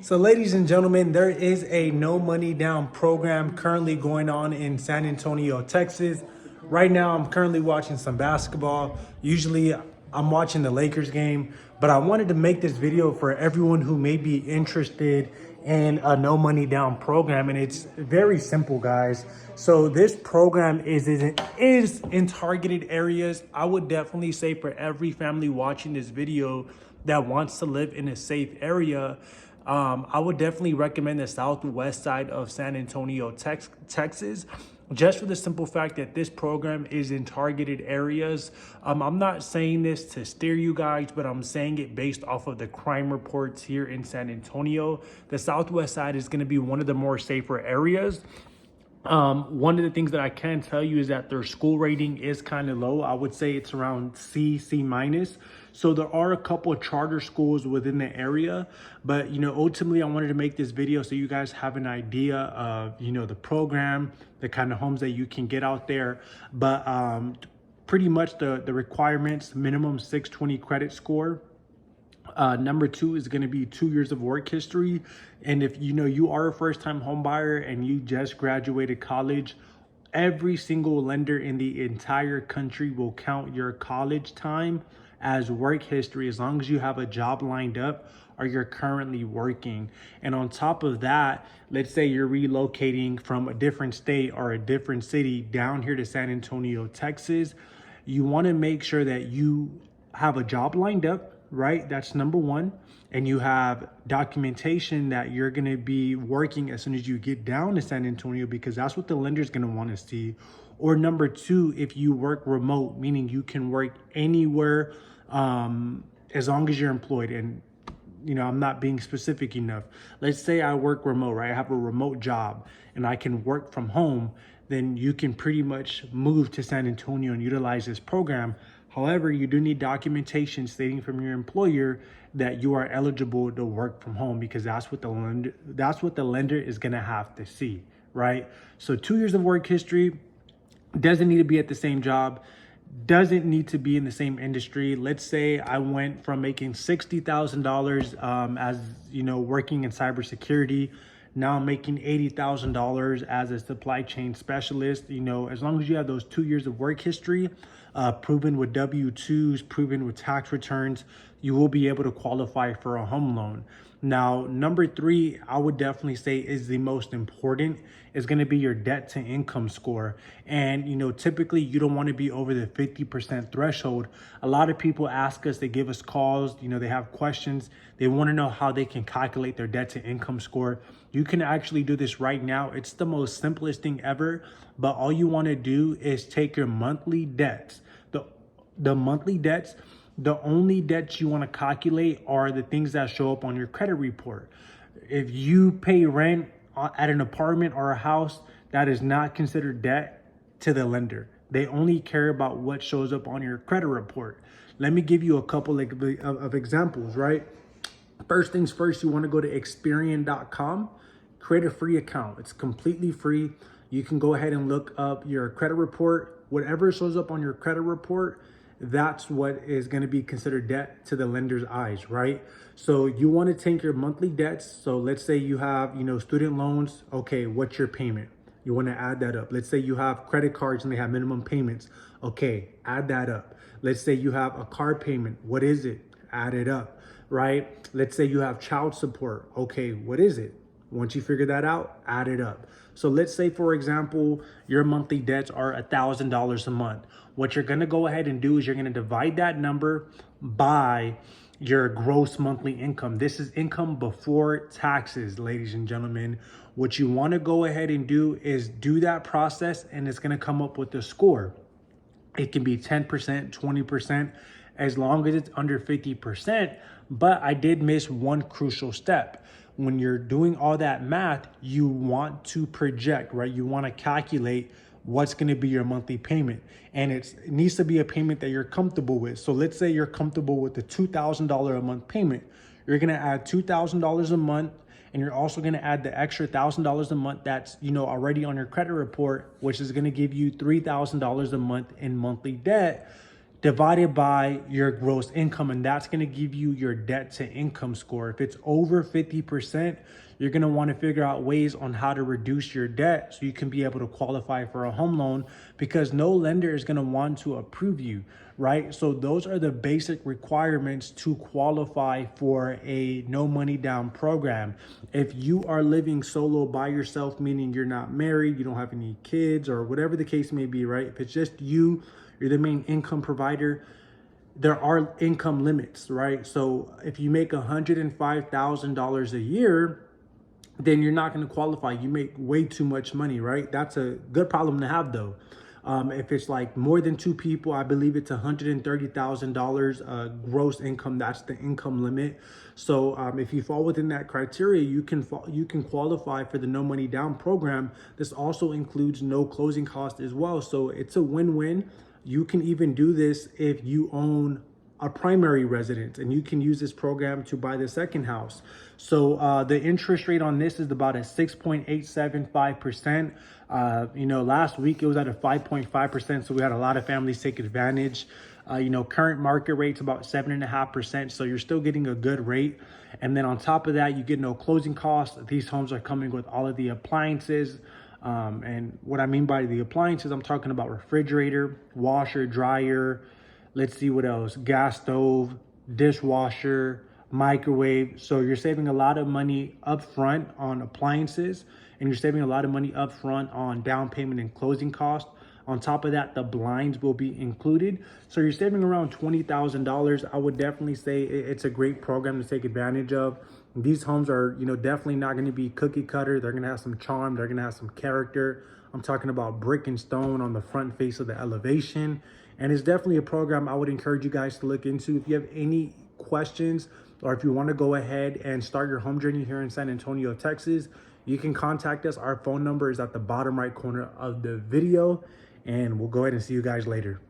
So ladies and gentlemen, there is a no money down program currently going on in San Antonio, Texas. Right now, I'm currently watching some basketball. Usually I'm watching the Lakers game, but I wanted to make this video for everyone who may be interested in a no money down program. And it's very simple, guys. So this program is in targeted areas. I would definitely say for every family watching this video that wants to live in a safe area, I would definitely recommend the southwest side of San Antonio, Texas, just for the simple fact that this program is in targeted areas. I'm not saying this to steer you guys, but I'm saying it based off of the crime reports here in San Antonio. The southwest side is going to be one of the more safer areas. One of the things that I can tell you is that their school rating is kind of low. I would say it's around C minus. So there are a couple of charter schools within the area, but ultimately I wanted to make this video so you guys have an idea of, the program, the kind of homes that you can get out there. But pretty much the requirements: minimum 620 credit score. Number two is going to be 2 years of work history. And if you are a first-time home buyer and you just graduated college, every single lender in the entire country will count your college time as work history as long as you have a job lined up or you're currently working. And on top of that, let's say you're relocating from a different state or a different city down here to San Antonio, Texas. You want to make sure that you have a job lined up, right? That's number one. And you have documentation that you're going to be working as soon as you get down to San Antonio, because that's what the lender's going to want to see. Or number two, if you work remote, meaning you can work anywhere as long as you're employed. And I'm not being specific enough. Let's say I work remote, right? I have a remote job and I can work from home. Then you can pretty much move to San Antonio and utilize this program. However, you do need documentation stating from your employer that you are eligible to work from home, because that's what the lender is going to have to see, right? So 2 years of work history, doesn't need to be at the same job, doesn't need to be in the same industry. Let's say I went from making $60,000 as working in cybersecurity. Now I'm making $80,000 as a supply chain specialist. As long as you have those 2 years of work history, proven with W-2s, proven with tax returns, you will be able to qualify for a home loan. Now, number three, I would definitely say is the most important, is going to be your debt to income score. And, typically you don't want to be over the 50% threshold. A lot of people ask us, they give us calls, they have questions. They want to know how they can calculate their debt to income score. You can actually do this right now. It's the most simplest thing ever, but all you want to do is take your monthly debts, the monthly debts. The only debts you want to calculate are the things that show up on your credit report. If you pay rent at an apartment or a house, that is not considered debt to the lender. They only care about what shows up on your credit report. Let me give you a couple of examples, right? First things first, you want to go to Experian.com, create a free account. It's completely free. You can go ahead and look up your credit report. Whatever shows up on your credit report, that's what is going to be considered debt to the lender's eyes, right? So you want to take your monthly debts. So let's say you have, student loans. Okay, what's your payment? You want to add that up. Let's say you have credit cards and they have minimum payments. Okay, add that up. Let's say you have a car payment. What is it? Add it up, right? Let's say you have child support. Okay, what is it? Once you figure that out, add it up. So let's say, for example, your monthly debts are $1,000 a month. What you're going to go ahead and do is you're going to divide that number by your gross monthly income. This is income before taxes, ladies and gentlemen. What you want to go ahead and do is do that process, and it's going to come up with a score. It can be 10%, 20%, as long as it's under 50%. But I did miss one crucial step. When you're doing all that math, you want to project, right? You want to calculate what's going to be your monthly payment. And it needs to be a payment that you're comfortable with. So let's say you're comfortable with the $2,000 a month payment. You're going to add $2,000 a month, and you're also going to add the extra $1,000 a month that's already on your credit report, which is going to give you $3,000 a month in monthly debt. divided by your gross income, and that's going to give you your debt to income score. If it's over 50%, you're going to want to figure out ways on how to reduce your debt so you can be able to qualify for a home loan, because no lender is going to want to approve you, right? So those are the basic requirements to qualify for a no money down program. If you are living solo by yourself, meaning you're not married, you don't have any kids, or whatever the case may be, right? If it's just you, you're the main income provider, there are income limits, right? So if you make $105,000 a year, then you're not going to qualify. You make way too much money, right? That's a good problem to have, though. If it's like more than two people, I believe it's $130,000 gross income. That's the income limit. So if you fall within that criteria, you can qualify for the no money down program. This also includes no closing cost as well. So it's a win-win. You can even do this if you own a primary residence, and you can use this program to buy the second house. So the interest rate on this is about a 6.875%. Last week it was at a 5.5%. So we had a lot of families take advantage. Current market rate's about 7.5%. So you're still getting a good rate. And then on top of that, you get no closing costs. These homes are coming with all of the appliances. And what I mean by the appliances, I'm talking about refrigerator, washer, dryer, let's see what else, gas stove, dishwasher, microwave. So you're saving a lot of money up front on appliances, and you're saving a lot of money up front on down payment and closing costs. On top of that, the blinds will be included. So you're saving around $20,000. I would definitely say it's a great program to take advantage of. These homes are, definitely not going to be cookie cutter. They're going to have some charm. They're going to have some character. I'm talking about brick and stone on the front face of the elevation. And it's definitely a program I would encourage you guys to look into. If you have any questions, or if you want to go ahead and start your home journey here in San Antonio, Texas, you can contact us. Our phone number is at the bottom right corner of the video, and we'll go ahead and see you guys later.